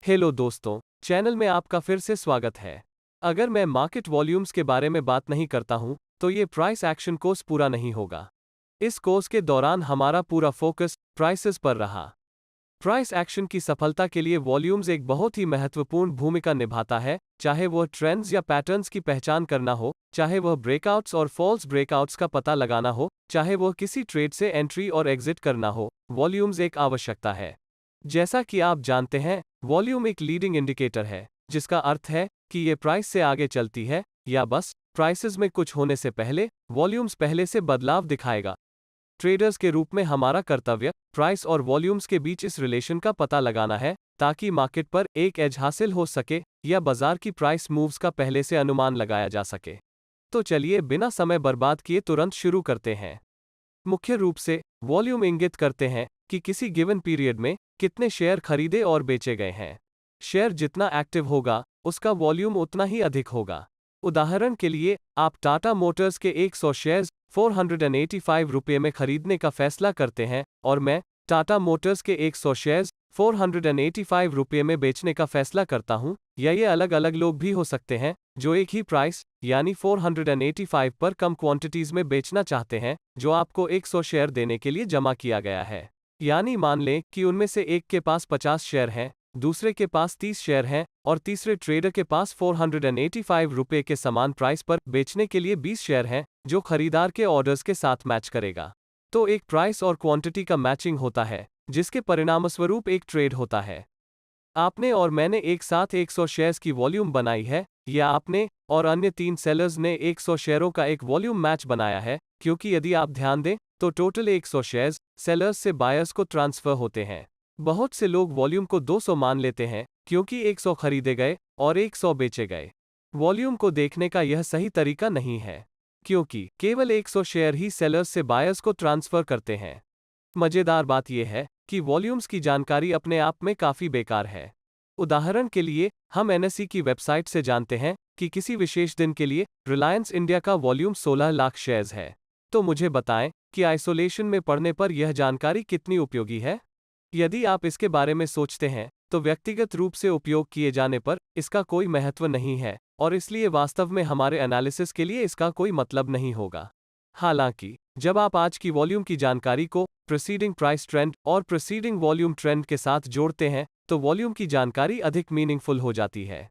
Hello दोस्तों, channel में आपका फिर से स्वागत है। अगर मैं मार्केट वॉल्यूम्स के बारे में बात नहीं करता हूं, तो ये प्राइस एक्शन कोर्स पूरा नहीं होगा। इस कोर्स के दौरान हमारा पूरा फोकस प्राइसेस पर रहा। प्राइस एक्शन की सफलता के लिए वॉल्यूम्स एक बहुत ही महत्वपूर्ण भूमिका निभाता है, चाहे वह ट्रेंड्स या पैटर्न्स की पहचान करना हो, चाहे वह ब्रेकआउट्स और फॉल्स ब्रेकआउट्स का पता लगाना हो, चाहे वह किसी ट्रेड से एंट्री और एग्जिट करना हो, वॉल्यूम्स एक आवश्यकता है। जैसा कि आप जानते हैं, वॉल्यूम एक लीडिंग इंडिकेटर है, जिसका अर्थ है कि ये प्राइस से आगे चलती है या बस प्राइसेस में कुछ होने से पहले वॉल्यूम्स पहले से बदलाव दिखाएगा। ट्रेडर्स के रूप में हमारा कर्तव्य प्राइस और वॉल्यूम्स के बीच इस रिलेशन का पता लगाना है, ताकि मार्केट पर एक एज हासिल हो सके या बाजार की प्राइस मूव्स का पहले से अनुमान लगाया जा सके। तो चलिए बिना समय बर्बाद किए तुरंत शुरू करते हैं। मुख्य रूप से वॉल्यूम इंगित करते हैं कि किसी गिवन पीरियड में कितने शेयर खरीदे और बेचे गए हैं। शेयर जितना एक्टिव होगा, उसका वॉल्यूम उतना ही अधिक होगा। उदाहरण के लिए, आप टाटा मोटर्स के 100 शेयर्स 485 रुपये में खरीदने का फैसला करते हैं और मैं टाटा मोटर्स के 100 शेयर्स 485 रुपये में बेचने का फैसला करता हूं, या ये अलग अलग लोग भी हो सकते हैं जो एक ही प्राइस यानी 485 पर कम क्वांटिटीज में बेचना चाहते हैं, जो आपको 100 शेयर देने के लिए जमा किया गया है। यानी मान लें कि उनमें से एक के पास 50 शेयर हैं, दूसरे के पास 30 शेयर हैं और तीसरे ट्रेडर के पास 485 रुपये के समान प्राइस पर बेचने के लिए 20 शेयर हैं, जो खरीदार के ऑर्डर्स के साथ मैच करेगा। तो एक प्राइस और क्वांटिटी का मैचिंग होता है, जिसके परिणामस्वरूप एक ट्रेड होता है। आपने और मैंने एक साथ 100 शेयर्स की वॉल्यूम बनाई है, या आपने और अन्य 3 सेलर्स ने 100 शेयरों का एक वॉल्यूम मैच बनाया है, क्योंकि यदि आप ध्यान दें तो टोटल 100 शेयर्स सेलर्स से बायर्स को ट्रांसफर होते हैं। बहुत से लोग वॉल्यूम को 200 मान लेते हैं, क्योंकि 100 खरीदे गए और 100 बेचे गए। वॉल्यूम को देखने का यह सही तरीका नहीं है, क्योंकि केवल 100 शेयर ही सेलर्स से बायर्स को ट्रांसफर करते हैं। मजेदार बात यह है कि वॉल्यूम्स की जानकारी अपने आप में काफी बेकार है। उदाहरण के लिए, हम एनएसई की वेबसाइट से जानते हैं कि किसी विशेष दिन के लिए रिलायंस इंडिया का वॉल्यूम 16 लाख शेयर्स है। तो मुझे बताएं कि आइसोलेशन में पढ़ने पर यह जानकारी कितनी उपयोगी है। यदि आप इसके बारे में सोचते हैं, तो व्यक्तिगत रूप से उपयोग किए जाने पर इसका कोई महत्व नहीं है, और इसलिए वास्तव में हमारे एनालिसिस के लिए इसका कोई मतलब नहीं होगा। हालांकि जब आप आज की वॉल्यूम की जानकारी को प्रीसीडिंग प्राइस ट्रेंड और प्रीसीडिंग वॉल्यूम ट्रेंड के साथ जोड़ते हैं, तो वॉल्यूम की जानकारी अधिक मीनिंगफुल हो जाती है।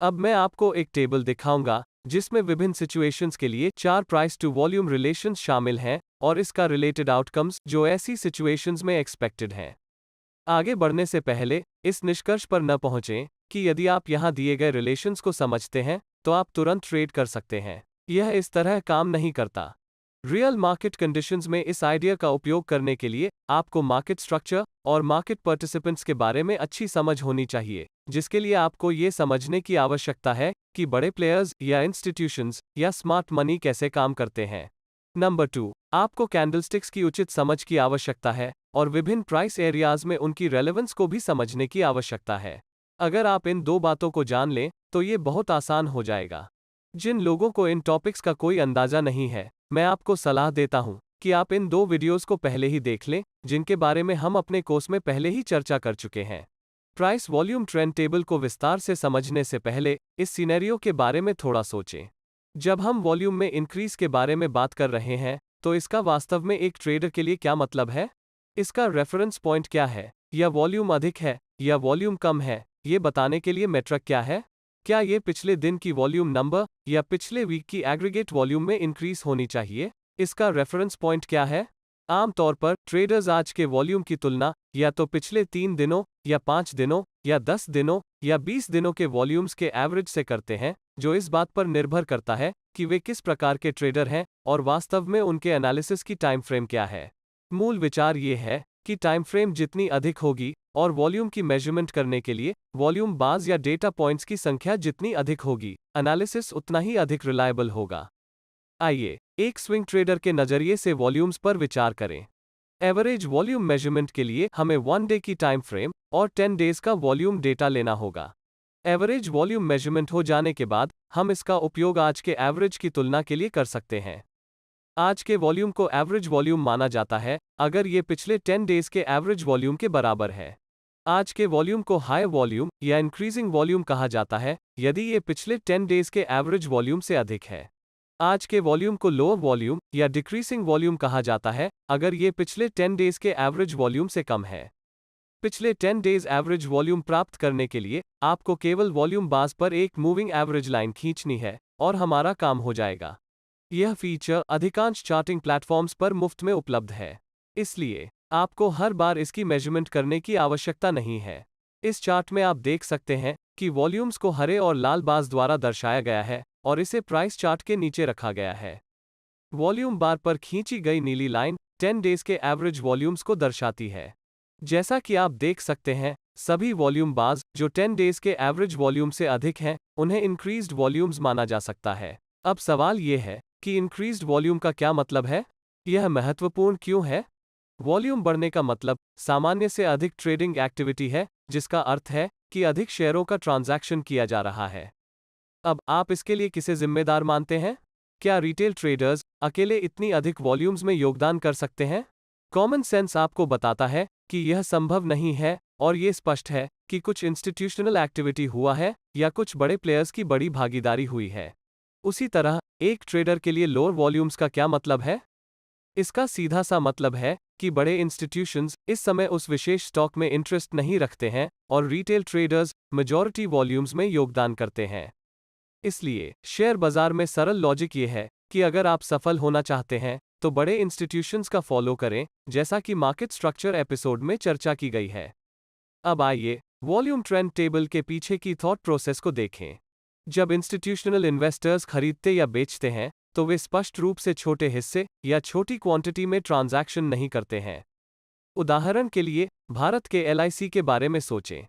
अब मैं आपको एक टेबल दिखाऊंगा जिसमें विभिन्न सिचुएशंस के लिए 4 प्राइस टू वॉल्यूम रिलेशंस शामिल हैं और इसका रिलेटेड आउटकम्स जो ऐसी सिचुएशंस में एक्सपेक्टेड हैं। आगे बढ़ने से पहले इस निष्कर्ष पर न पहुंचें कि यदि आप यहां दिए गए रिलेशंस को समझते हैं तो आप तुरंत ट्रेड कर सकते हैं। यह इस तरह काम नहीं करता। रियल मार्केट कंडीशंस में इस आइडिया का उपयोग करने के लिए आपको मार्केट स्ट्रक्चर और मार्केट पार्टिसिपेंट्स के बारे में अच्छी समझ होनी चाहिए, जिसके लिए आपको ये समझने की आवश्यकता है कि बड़े प्लेयर्स या इंस्टीट्यूशंस या स्मार्ट मनी कैसे काम करते हैं। नंबर 2, आपको कैंडलस्टिक्स की उचित समझ की आवश्यकता है और विभिन्न प्राइस एरियाज में उनकी रेलेवेंस को भी समझने की आवश्यकता है। अगर आप इन 2 बातों को जान लें तो ये बहुत आसान हो जाएगा। जिन लोगों को इन टॉपिक्स का कोई अंदाजा नहीं है, मैं आपको सलाह देता हूं कि आप इन 2 वीडियोस को पहले ही देख लें, जिनके बारे में हम अपने कोर्स में पहले ही चर्चा कर चुके हैं। प्राइस वॉल्यूम ट्रेंड टेबल को विस्तार से समझने से पहले इस सिनेरियो के बारे में थोड़ा सोचें। जब हम वॉल्यूम में इंक्रीज के बारे में बात कर रहे हैं, तो इसका वास्तव में एक ट्रेडर के लिए क्या मतलब है? इसका रेफरेंस पॉइंट क्या है? या वॉल्यूम अधिक है या वॉल्यूम कम है, ये बताने के लिए मेट्रिक क्या है? क्या ये पिछले दिन की वॉल्यूम नंबर या पिछले वीक की एग्रीगेट वॉल्यूम में इंक्रीज होनी चाहिए? इसका रेफरेंस पॉइंट क्या है? आमतौर पर ट्रेडर्स आज के वॉल्यूम की तुलना या तो पिछले 3 दिनों या 5 दिनों या 10 दिनों या 20 दिनों के वॉल्यूम्स के एवरेज से करते हैं, जो इस बात पर निर्भर करता है कि वे किस प्रकार के ट्रेडर हैं और वास्तव में उनके एनालिसिस की टाइम फ्रेम क्या है। मूल विचार ये है कि टाइम फ्रेम जितनी अधिक होगी और वॉल्यूम की मेजरमेंट करने के लिए वॉल्यूम बार्स या डेटा पॉइंट्स की संख्या जितनी अधिक होगी, एनालिसिस उतना ही अधिक रिलायबल होगा। आइए एक स्विंग ट्रेडर के नजरिए से वॉल्यूम्स पर विचार करें। एवरेज वॉल्यूम मेजरमेंट के लिए हमें 1 डे की टाइम फ्रेम और 10 डेज का वॉल्यूम डेटा लेना होगा। एवरेज वॉल्यूम मेजरमेंट हो जाने के बाद हम इसका उपयोग आज के एवरेज की तुलना के लिए कर सकते हैं। आज के वॉल्यूम को एवरेज वॉल्यूम माना जाता है अगर ये पिछले 10 डेज के एवरेज वॉल्यूम के बराबर है। आज के वॉल्यूम को हाई वॉल्यूम या इंक्रीजिंग वॉल्यूम कहा जाता है यदि ये पिछले 10 डेज के एवरेज वॉल्यूम से अधिक है। आज के वॉल्यूम को लोअर वॉल्यूम या डिक्रीजिंग वॉल्यूम कहा जाता है अगर ये पिछले 10 डेज के एवरेज वॉल्यूम से कम है। पिछले 10 डेज एवरेज वॉल्यूम प्राप्त करने के लिए आपको केवल वॉल्यूम बार्स पर एक मूविंग एवरेज लाइन खींचनी है और हमारा काम हो जाएगा। यह फीचर अधिकांश चार्टिंग प्लेटफॉर्म्स पर मुफ्त में उपलब्ध है, इसलिए आपको हर बार इसकी मेजरमेंट करने की आवश्यकता नहीं है। इस चार्ट में आप देख सकते हैं कि वॉल्यूम्स को हरे और लाल बार्स द्वारा दर्शाया गया है और इसे प्राइस चार्ट के नीचे रखा गया है। वॉल्यूम बार पर खींची गई नीली लाइन 10 डेज के एवरेज वॉल्यूम्स को दर्शाती है। जैसा कि आप देख सकते हैं, सभी वॉल्यूम बार्स जो 10 डेज के एवरेज वॉल्यूम से अधिक हैं, उन्हें इंक्रीज्ड वॉल्यूम्स माना जा सकता है। अब सवाल यह है कि इंक्रीज्ड वॉल्यूम का क्या मतलब है? यह महत्वपूर्ण क्यों है? वॉल्यूम बढ़ने का मतलब सामान्य से अधिक ट्रेडिंग एक्टिविटी है, जिसका अर्थ है कि अधिक शेयरों का ट्रांजैक्शन किया जा रहा है। अब आप इसके लिए किसे जिम्मेदार मानते हैं? क्या रिटेल ट्रेडर्स अकेले इतनी अधिक वॉल्यूम्स में योगदान कर सकते हैं? कॉमन सेंस आपको बताता है कि यह संभव नहीं है और ये स्पष्ट है कि कुछ इंस्टीट्यूशनल एक्टिविटी हुआ है या कुछ बड़े प्लेयर्स की बड़ी भागीदारी हुई है। उसी तरह एक ट्रेडर के लिए लोअर वॉल्यूम्स का क्या मतलब है? इसका सीधा सा मतलब है कि बड़े इंस्टीट्यूशंस इस समय उस विशेष स्टॉक में इंटरेस्ट नहीं रखते हैं और रिटेल ट्रेडर्स मेजॉरिटी वॉल्यूम्स में योगदान करते हैं। इसलिए शेयर बाजार में सरल लॉजिक ये है कि अगर आप सफल होना चाहते हैं तो बड़े इंस्टीट्यूशंस का फॉलो करें, जैसा कि मार्केट स्ट्रक्चर एपिसोड में चर्चा की गई है। अब आइए वॉल्यूम ट्रेंड टेबल के पीछे की थॉट प्रोसेस को देखें। जब इंस्टीट्यूशनल इन्वेस्टर्स खरीदते या बेचते हैं तो वे स्पष्ट रूप से छोटे हिस्से या छोटी क्वांटिटी में ट्रांजैक्शन नहीं करते हैं। उदाहरण के लिए भारत के LIC के बारे में सोचें।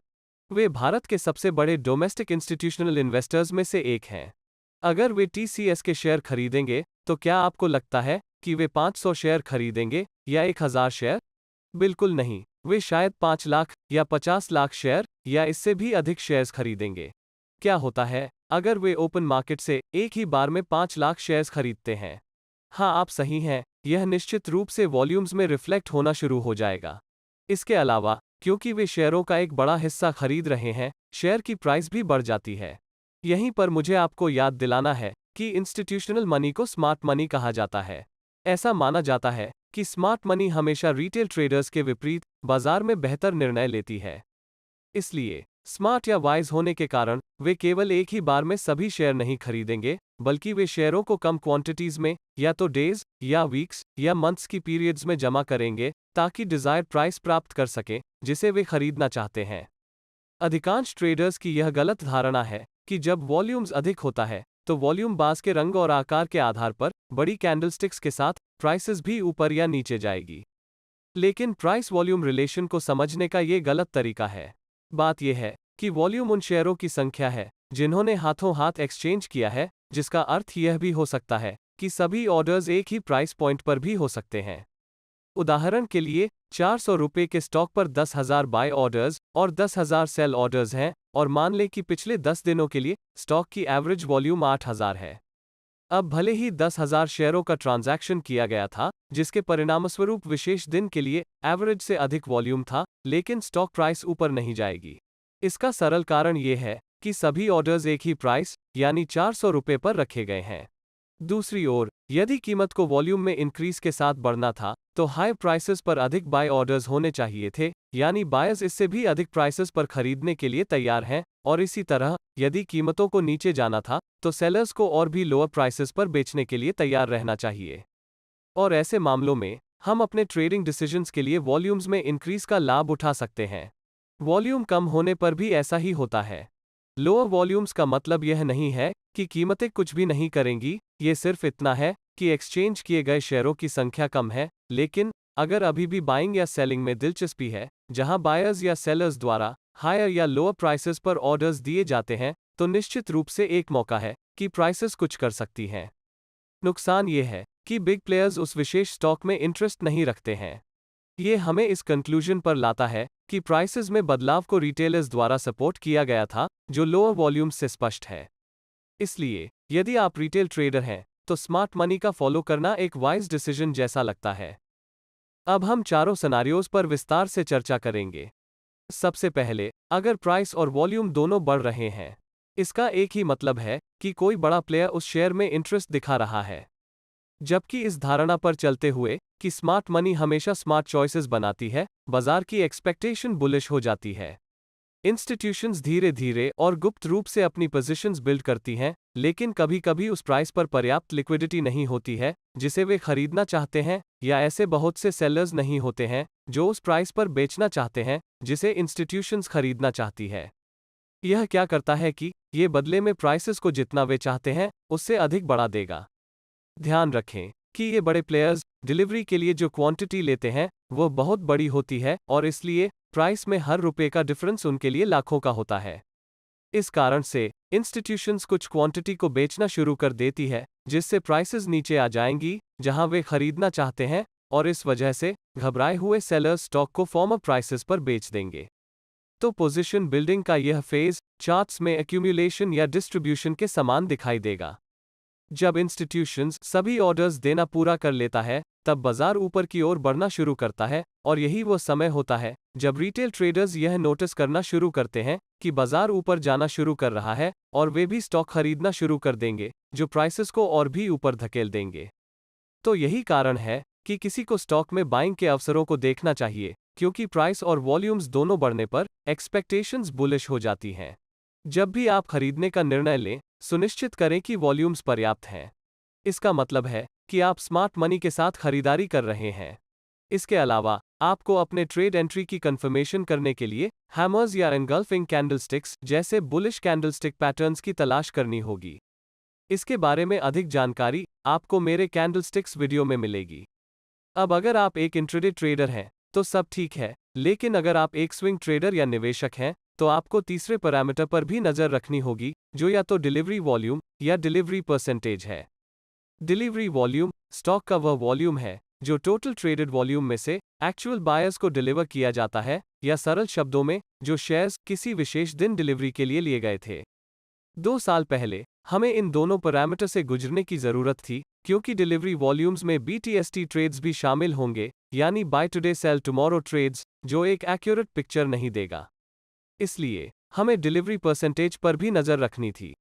वे भारत के सबसे बड़े डोमेस्टिक इंस्टीट्यूशनल इन्वेस्टर्स में से एक हैं। अगर वे TCS के शेयर खरीदेंगे तो क्या आपको लगता है कि वे 500 शेयर खरीदेंगे या 1000 शेयर? बिल्कुल नहीं, वे शायद 5 लाख या 50 लाख शेयर या इससे भी अधिक शेयर्स खरीदेंगे। क्या होता है अगर वे ओपन मार्केट से एक ही बार में 5 लाख शेयर्स खरीदते हैं? हाँ, आप सही हैं, यह निश्चित रूप से वॉल्यूम्स में रिफ्लेक्ट होना शुरू हो जाएगा। इसके अलावा, क्योंकि वे शेयरों का एक बड़ा हिस्सा खरीद रहे हैं, शेयर की प्राइस भी बढ़ जाती है। यहीं पर मुझे आपको याद दिलाना है कि इंस्टीट्यूशनल मनी को स्मार्ट मनी कहा जाता है। ऐसा माना जाता है कि स्मार्ट मनी हमेशा रिटेल ट्रेडर्स के विपरीत बाजार में बेहतर निर्णय लेती है। इसलिए स्मार्ट या वाइज होने के कारण वे केवल एक ही बार में सभी शेयर नहीं खरीदेंगे, बल्कि वे शेयरों को कम क्वांटिटीज में या तो डेज या वीक्स या मंथ्स की पीरियड्स में जमा करेंगे ताकि डिजायर्ड प्राइस प्राप्त कर सकें जिसे वे खरीदना चाहते हैं। अधिकांश ट्रेडर्स की यह गलत धारणा है कि जब वॉल्यूम्स अधिक होता है तो वॉल्यूम बार्स के रंग और आकार के आधार पर बड़ी कैंडलस्टिक्स के साथ प्राइसेस भी ऊपर या नीचे जाएगी। लेकिन प्राइस वॉल्यूम रिलेशन को समझने का ये गलत तरीका है। बात यह है कि वॉल्यूम उन शेयरों की संख्या है जिन्होंने हाथों हाथ एक्सचेंज किया है, जिसका अर्थ यह भी हो सकता है कि सभी ऑर्डर्स एक ही प्राइस पॉइंट पर भी हो सकते हैं। उदाहरण के लिए 400 रुपये के स्टॉक पर 10,000 बाय ऑर्डर्स और 10,000 सेल ऑर्डर्स हैं और मान लें कि पिछले 10 दिनों के लिए स्टॉक की एवरेज वॉल्यूम 8,000 है। अब भले ही 10,000 शेयरों का ट्रांजैक्शन किया गया था, जिसके परिणामस्वरूप विशेष दिन के लिए एवरेज से अधिक वॉल्यूम था, लेकिन स्टॉक प्राइस ऊपर नहीं जाएगी। इसका सरल कारण ये है कि सभी ऑर्डर्स एक ही प्राइस यानी 400 रुपये पर रखे गए हैं। दूसरी ओर, यदि कीमत को वॉल्यूम में इंक्रीज के साथ बढ़ना था, तो हाई प्राइसेस पर अधिक बाय ऑर्डर्स होने चाहिए थे, यानी बायर्स इससे भी अधिक प्राइसेस पर खरीदने के लिए तैयार हैं, और इसी तरह यदि कीमतों को नीचे जाना था, तो सेलर्स को और भी लोअर प्राइसेस पर बेचने के लिए तैयार रहना चाहिए। और ऐसे मामलों में हम अपने ट्रेडिंग डिसीजंस के लिए वॉल्यूम्स में इंक्रीज का लाभ उठा सकते हैं। वॉल्यूम कम होने पर भी ऐसा ही होता है। लोअर वॉल्यूम्स का मतलब यह नहीं है कि कीमतें कुछ भी नहीं करेंगी, ये सिर्फ इतना है कि एक्सचेंज किए गए शेयरों की संख्या कम है, लेकिन अगर अभी भी बाइंग या सेलिंग में दिलचस्पी है, जहां बायर्स या सेलर्स द्वारा हायर या लोअर प्राइसेस पर ऑर्डर्स दिए जाते हैं, तो निश्चित रूप से एक मौका है कि प्राइसेस कुछ कर सकती हैं। नुकसान ये है कि बिग प्लेयर्स उस विशेष स्टॉक में इंटरेस्ट नहीं रखते हैं। ये हमें इस कंक्लूजन पर लाता है कि प्राइसेस में बदलाव को रिटेलर्स द्वारा सपोर्ट किया गया था, जो लोअर वॉल्यूम्स से स्पष्ट है। इसलिए यदि आप रिटेल ट्रेडर हैं, तो स्मार्ट मनी का फॉलो करना एक वाइज डिसीजन जैसा लगता है। अब हम चारों सिनेरियोज पर विस्तार से चर्चा करेंगे। सबसे पहले, अगर प्राइस और वॉल्यूम दोनों बढ़ रहे हैं, इसका एक ही मतलब है कि कोई बड़ा प्लेयर उस शेयर में इंटरेस्ट दिखा रहा है। जबकि इस धारणा पर चलते हुए कि स्मार्ट मनी हमेशा स्मार्ट चॉइसेस बनाती है, बाजार की एक्सपेक्टेशन बुलिश हो जाती है। इंस्टीट्यूशंस धीरे धीरे और गुप्त रूप से अपनी पोजीशंस बिल्ड करती हैं, लेकिन कभी कभी उस प्राइस पर पर्याप्त लिक्विडिटी नहीं होती है जिसे वे खरीदना चाहते हैं, या ऐसे बहुत से सेलर्स नहीं होते हैं जो उस प्राइस पर बेचना चाहते हैं जिसे इंस्टीट्यूशंस खरीदना चाहती है। यह क्या करता है कि ये बदले में प्राइसेस को जितना वे चाहते हैं उससे अधिक बढ़ा देगा। ध्यान रखें कि ये बड़े प्लेयर्स डिलीवरी के लिए जो क्वांटिटी लेते हैं वो बहुत बड़ी होती है, और इसलिए प्राइस में हर रुपए का डिफरेंस उनके लिए लाखों का होता है। इस कारण से इंस्टीट्यूशंस कुछ क्वांटिटी को बेचना शुरू कर देती है, जिससे प्राइसेस नीचे आ जाएंगी जहां वे खरीदना चाहते हैं, और इस वजह से घबराए हुए सेलर्स स्टॉक को फॉर्मर प्राइसेस पर बेच देंगे। तो पोजीशन बिल्डिंग का यह फेज चार्ट्स में एक्यूमुलेशन या डिस्ट्रीब्यूशन के समान दिखाई देगा। जब इंस्टीट्यूशंस सभी ऑर्डर्स देना पूरा कर लेता है, तब बाजार ऊपर की ओर बढ़ना शुरू करता है, और यही वो समय होता है जब रिटेल ट्रेडर्स यह नोटिस करना शुरू करते हैं कि बाजार ऊपर जाना शुरू कर रहा है, और वे भी स्टॉक खरीदना शुरू कर देंगे जो प्राइसेस को और भी ऊपर धकेल देंगे। तो यही कारण है कि किसी को स्टॉक में बाइंग के अवसरों को देखना चाहिए, क्योंकि प्राइस और वॉल्यूम्स दोनों बढ़ने पर एक्सपेक्टेशंस बुलिश हो जाती हैं। जब भी आप खरीदने का निर्णय लें, सुनिश्चित करें कि वॉल्यूम्स पर्याप्त हैं। इसका मतलब है कि आप स्मार्ट मनी के साथ खरीदारी कर रहे हैं। इसके अलावा आपको अपने ट्रेड एंट्री की कंफर्मेशन करने के लिए हैमर्स या एनगल्फिंग कैंडलस्टिक्स जैसे बुलिश कैंडलस्टिक पैटर्न्स की तलाश करनी होगी। इसके बारे में अधिक जानकारी आपको मेरे कैंडलस्टिक्स वीडियो में मिलेगी। अब अगर आप एक इंट्राडे ट्रेडर हैं तो सब ठीक है, लेकिन अगर आप एक स्विंग ट्रेडर या निवेशक हैं तो आपको तीसरे पैरामीटर पर भी नजर रखनी होगी, जो या तो डिलीवरी वॉल्यूम या डिलीवरी परसेंटेज है। डिलीवरी वॉल्यूम स्टॉक का वह वॉल्यूम है जो टोटल ट्रेडेड वॉल्यूम में से एक्चुअल बायर्स को डिलीवर किया जाता है, या सरल शब्दों में जो शेयर्स किसी विशेष दिन डिलीवरी के लिए लिए गए थे। 2 साल पहले हमें इन दोनों पैरामीटर से गुजरने की जरूरत थी, क्योंकि डिलीवरी वॉल्यूम्स में BTST ट्रेड्स भी शामिल होंगे, यानी buy today sell tomorrow trades, जो एक एक्यूरेट पिक्चर नहीं देगा। इसलिए हमें डिलीवरी परसेंटेज पर भी नजर रखनी थी।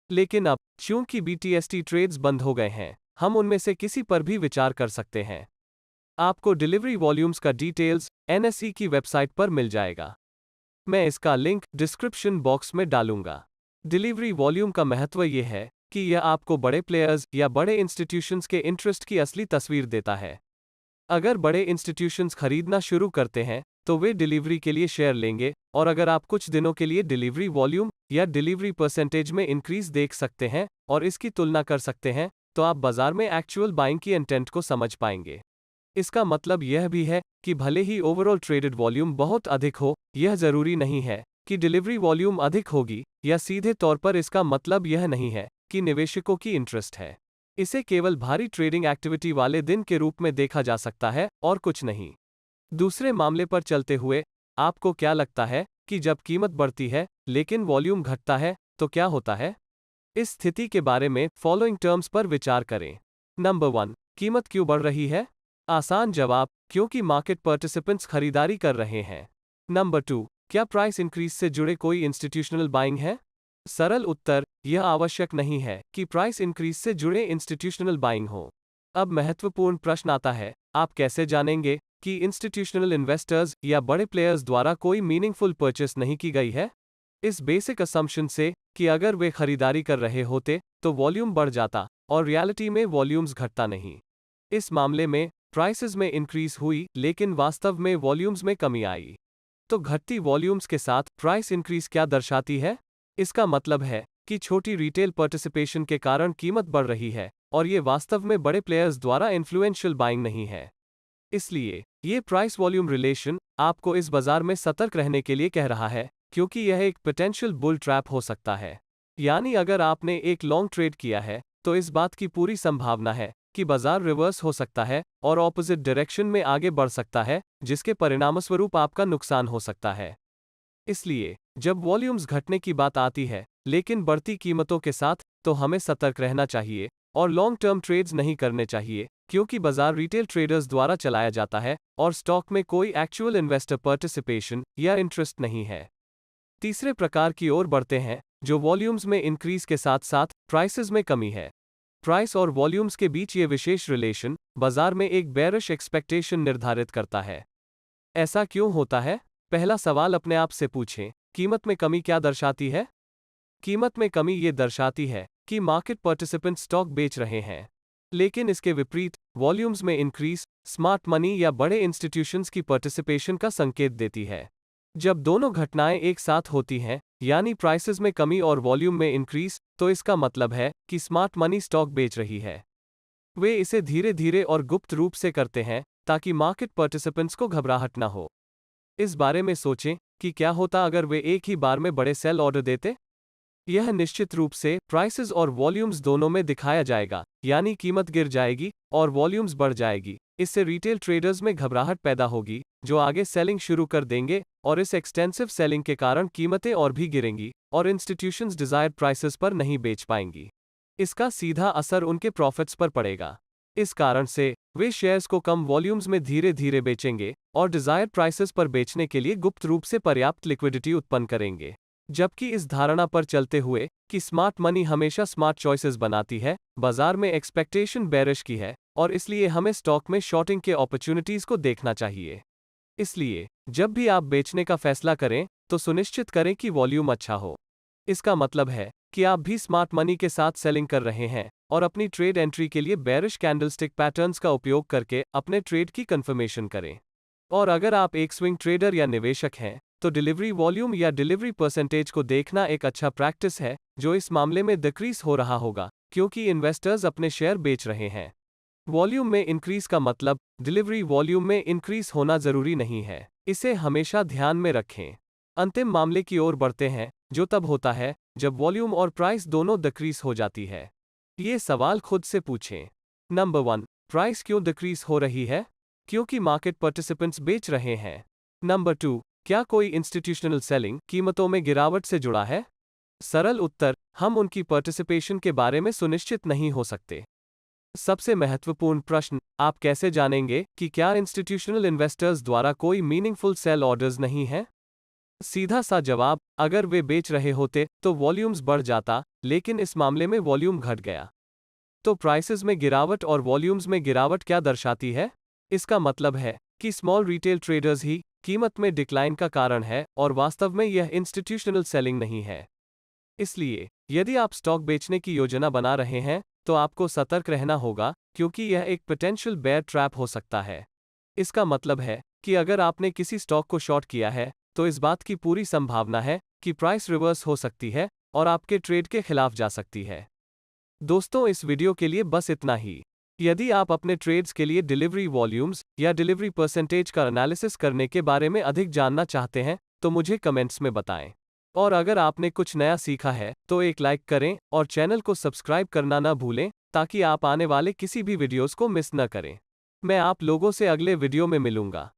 लेकिन अब चूंकि BTST ट्रेड्स बंद हो गए हैं, हम उनमें से किसी पर भी विचार कर सकते हैं। आपको डिलीवरी वॉल्यूम्स का डिटेल्स NSE की वेबसाइट पर मिल जाएगा। मैं इसका लिंक डिस्क्रिप्शन बॉक्स में डालूंगा। डिलीवरी वॉल्यूम का महत्व यह है कि यह आपको बड़े प्लेयर्स या बड़े इंस्टीट्यूशंस के इंटरेस्ट की असली तस्वीर देता है। अगर बड़े इंस्टीट्यूशंस खरीदना शुरू करते हैं तो वे डिलीवरी के लिए शेयर लेंगे, और अगर आप कुछ दिनों के लिए डिलीवरी वॉल्यूम या डिलीवरी परसेंटेज में इंक्रीज देख सकते हैं और इसकी तुलना कर सकते हैं, तो आप बाजार में एक्चुअल बाइंग की इंटेंट को समझ पाएंगे। इसका मतलब यह भी है कि भले ही ओवरऑल ट्रेडेड वॉल्यूम बहुत अधिक हो, यह जरूरी नहीं है कि डिलीवरी वॉल्यूम अधिक होगी, या सीधे तौर पर इसका मतलब यह नहीं है कि निवेशकों की इंटरेस्ट है। इसे केवल भारी ट्रेडिंग एक्टिविटी वाले दिन के रूप में देखा जा सकता है और कुछ नहीं। दूसरे मामले पर चलते हुए, आपको क्या लगता है कि जब कीमत बढ़ती है लेकिन वॉल्यूम घटता है तो क्या होता है? इस स्थिति के बारे में फॉलोइंग टर्म्स पर विचार करें। नंबर 1, कीमत क्यों बढ़ रही है? आसान जवाब, क्योंकि मार्केट पार्टिसिपेंट्स खरीदारी कर रहे हैं। नंबर 2, क्या प्राइस इंक्रीज से जुड़े कोई इंस्टीट्यूशनल बाइंग है? सरल उत्तर, यह आवश्यक नहीं है कि प्राइस इंक्रीज से जुड़े इंस्टीट्यूशनल बाइंग हो। अब महत्वपूर्ण प्रश्न आता है, आप कैसे जानेंगे कि इंस्टीट्यूशनल इन्वेस्टर्स या बड़े प्लेयर्स द्वारा कोई मीनिंगफुल परचेस नहीं की गई है? इस बेसिक असम्पशन से कि अगर वे खरीदारी कर रहे होते तो वॉल्यूम बढ़ जाता, और रियलिटी में वॉल्यूम्स घटता नहीं। इस मामले में प्राइसेस में इंक्रीज हुई लेकिन वास्तव में वॉल्यूम्स में कमी आई। तो घटती वॉल्यूम्स के साथ प्राइस इंक्रीज क्या दर्शाती है? इसका मतलब है कि छोटी रिटेल पार्टिसिपेशन के कारण कीमत बढ़ रही है, और ये वास्तव में बड़े प्लेयर्स द्वारा इन्फ्लुएंशियल बाइंग नहीं है। इसलिए ये प्राइस वॉल्यूम रिलेशन आपको इस बाजार में सतर्क रहने के लिए कह रहा है, क्योंकि यह एक पोटेंशियल बुल ट्रैप हो सकता है। यानी अगर आपने एक लॉन्ग ट्रेड किया है तो इस बात की पूरी संभावना है कि बाजार रिवर्स हो सकता है और ऑपोजिट डायरेक्शन में आगे बढ़ सकता है, जिसके परिणामस्वरूप आपका नुकसान हो सकता है। इसलिए जब वॉल्यूम्स घटने की बात आती है लेकिन बढ़ती कीमतों के साथ, तो हमें सतर्क रहना चाहिए और लॉन्ग टर्म ट्रेड्स नहीं करने चाहिए, क्योंकि बाजार रिटेल ट्रेडर्स द्वारा चलाया जाता है और स्टॉक में कोई एक्चुअल इन्वेस्टर पार्टिसिपेशन या इंटरेस्ट नहीं है। तीसरे प्रकार की ओर बढ़ते हैं, जो वॉल्यूम्स में इंक्रीज के साथ साथ प्राइसेस में कमी है। प्राइस और वॉल्यूम्स के बीच ये विशेष रिलेशन बाजार में एक बेयरिश एक्सपेक्टेशन निर्धारित करता है। ऐसा क्यों होता है? पहला सवाल अपने आप से पूछें, कीमत में कमी क्या दर्शाती है? कीमत में कमी ये दर्शाती है कि मार्केट पार्टिसिपेंट स्टॉक बेच रहे हैं। लेकिन इसके विपरीत वॉल्यूम्स में इंक्रीज स्मार्ट मनी या बड़े इंस्टीट्यूशंस की पार्टिसिपेशन का संकेत देती है। जब दोनों घटनाएं एक साथ होती हैं, यानी प्राइसेस में कमी और वॉल्यूम में इंक्रीज, तो इसका मतलब है कि स्मार्ट मनी स्टॉक बेच रही है। वे इसे धीरे धीरे और गुप्त रूप से करते हैं ताकि मार्केट पार्टिसिपेंट्स को घबराहट ना हो। इस बारे में सोचें कि क्या होता अगर वे एक ही बार में बड़े सेल ऑर्डर देते। यह निश्चित रूप से प्राइसेस और वॉल्यूम्स दोनों में दिखाया जाएगा, यानी कीमत गिर जाएगी और वॉल्यूम्स बढ़ जाएगी। इससे रिटेल ट्रेडर्स में घबराहट पैदा होगी, जो आगे सेलिंग शुरू कर देंगे और इस एक्सटेंसिव सेलिंग के कारण कीमतें और भी गिरेंगी और इंस्टीट्यूशंस डिजायर्ड प्राइसेस पर नहीं बेच पाएंगी। इसका सीधा असर उनके प्रॉफिट्स पर पड़ेगा। इस कारण से वे शेयर्स को कम वॉल्यूम्स में धीरे धीरे बेचेंगे और डिजायर्ड प्राइसेस पर बेचने के लिए गुप्त रूप से पर्याप्त लिक्विडिटी उत्पन्न करेंगे। जबकि इस धारणा पर चलते हुए कि स्मार्ट मनी हमेशा स्मार्ट चॉइसेस बनाती है, बाजार में एक्सपेक्टेशन बेरिश की है और इसलिए हमें स्टॉक में शॉर्टिंग के अपॉर्चुनिटीज को देखना चाहिए। इसलिए जब भी आप बेचने का फैसला करें, तो सुनिश्चित करें कि वॉल्यूम अच्छा हो। इसका मतलब है कि आप भी स्मार्ट मनी के साथ सेलिंग कर रहे हैं और अपनी ट्रेड एंट्री के लिए बेरिश कैंडलस्टिक पैटर्न्स का उपयोग करके अपने ट्रेड की कंफर्मेशन करें। और अगर आप एक स्विंग ट्रेडर या निवेशक हैं, तो डिलीवरी वॉल्यूम या डिलीवरी परसेंटेज को देखना एक अच्छा प्रैक्टिस है, जो इस मामले में डिक्रीज हो रहा होगा क्योंकि इन्वेस्टर्स अपने शेयर बेच रहे हैं। वॉल्यूम में इंक्रीज का मतलब डिलीवरी वॉल्यूम में इंक्रीज होना जरूरी नहीं है, इसे हमेशा ध्यान में रखें। अंतिम मामले की ओर बढ़ते हैं, जो तब होता है जब वॉल्यूम और प्राइस दोनों डिक्रीज हो जाती है। ये सवाल खुद से पूछें। नंबर 1, प्राइस क्यों डिक्रीज हो रही है? क्योंकि मार्केट पार्टिसिपेंट्स बेच रहे हैं। नंबर 2, क्या कोई इंस्टीट्यूशनल सेलिंग कीमतों में गिरावट से जुड़ा है? सरल उत्तर, हम उनकी पार्टिसिपेशन के बारे में सुनिश्चित नहीं हो सकते। सबसे महत्वपूर्ण प्रश्न, आप कैसे जानेंगे कि क्या इंस्टीट्यूशनल इन्वेस्टर्स द्वारा कोई मीनिंगफुल सेल ऑर्डर्स नहीं है? सीधा सा जवाब, अगर वे बेच रहे होते तो वॉल्यूम्स बढ़ जाता, लेकिन इस मामले में वॉल्यूम घट गया। तो प्राइसेस में गिरावट और वॉल्यूम्स में गिरावट क्या दर्शाती है? इसका मतलब है कि स्मॉल रिटेल ट्रेडर्स ही कीमत में डिक्लाइन का कारण है और वास्तव में यह इंस्टीट्यूशनल सेलिंग नहीं है। इसलिए यदि आप स्टॉक बेचने की योजना बना रहे हैं, तो आपको सतर्क रहना होगा क्योंकि यह एक पोटेंशियल बेयर ट्रैप हो सकता है। इसका मतलब है कि अगर आपने किसी स्टॉक को शॉर्ट किया है, तो इस बात की पूरी संभावना है कि प्राइस रिवर्स हो सकती है और आपके ट्रेड के खिलाफ जा सकती है। दोस्तों, इस वीडियो के लिए बस इतना ही। यदि आप अपने ट्रेड्स के लिए डिलीवरी वॉल्यूम्स या डिलीवरी परसेंटेज का एनालिसिस करने के बारे में अधिक जानना चाहते हैं, तो मुझे कमेंट्स में बताएं। और अगर आपने कुछ नया सीखा है, तो एक लाइक करें और चैनल को सब्सक्राइब करना ना भूलें, ताकि आप आने वाले किसी भी वीडियोस को मिस न करें। मैं आप लोगों से अगले वीडियो में मिलूंगा।